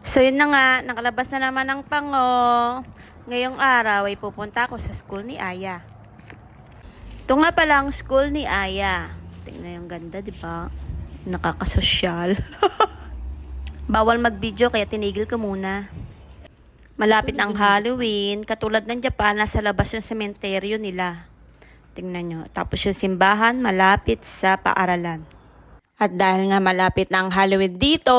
So yun na nga, nakalabas na naman ang pango. Ngayong araw ay pupunta ako sa school ni Aya. Ito nga pala ang school ni Aya. Tingnan yung ganda, di ba? Nakakasosyal. Bawal mag-video kaya tinigil ko muna. Malapit ang Halloween, katulad ng Japan, nasa labas yung sementeryo nila. Tingnan nyo. Tapos yung simbahan, malapit sa paaralan. At dahil nga malapit na ang Halloween dito,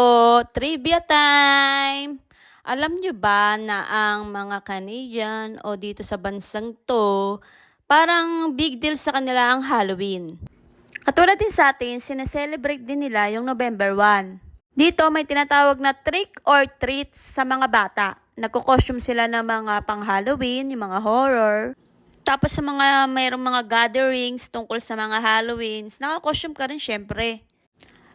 trivia time! Alam nyo ba na ang mga Canadian o dito sa bansang to, parang big deal sa kanila ang Halloween. Katulad din sa atin, sineselebrate din nila yung November 1. Dito may tinatawag na trick or treats sa mga bata. Nagko-costume sila ng mga pang-Halloween, yung mga horror. Tapos sa mga mayroong mga gatherings tungkol sa mga Halloweens, naka-costume ka rin syempre.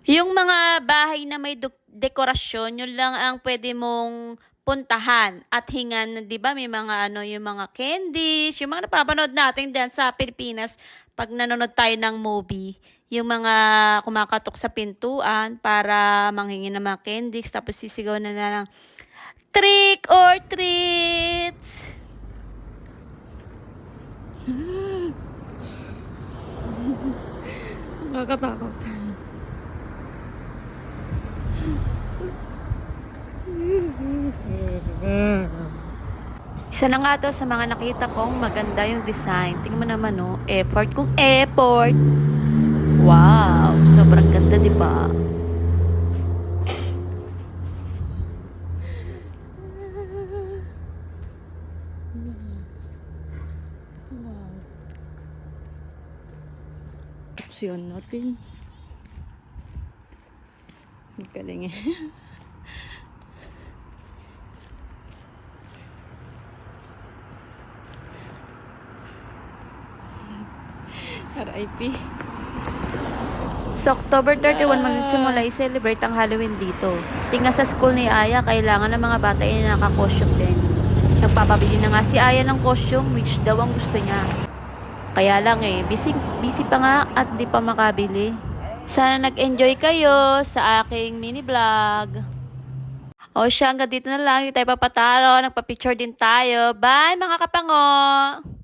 Yung mga bahay na may dekorasyon, yun lang ang pwede mong puntahan at hingan, 'di ba? May mga yung mga candies, yung mga napapanood natin diyan sa Pilipinas pag nanonood tayo ng movie, yung mga kumakatok sa pintuan para manghingi ng mga candies tapos sisigaw na lang trick or treats. Nakakatakot. Isa na nga to sa mga nakita kong maganda yung design. Tingnan mo naman, no? Effort kung effort. Wow! Sobrang ganda, di ba? Wow. Tapos yun natin. Ang galing eh. RIP. So, October 31 magsisimula i-celebrate ang Halloween dito. Tinga sa school ni Aya, kailangan ng mga bata ay naka-costume din. Nagpapabili na nga si Aya ng costume, which daw ang gusto niya. Kaya lang busy pa nga at di pa makabili. Sana nag-enjoy kayo sa aking mini vlog. O siya, hanggang dito na lang. Hindi tayo papatalo. Nagpa-picture din tayo. Bye mga kapango!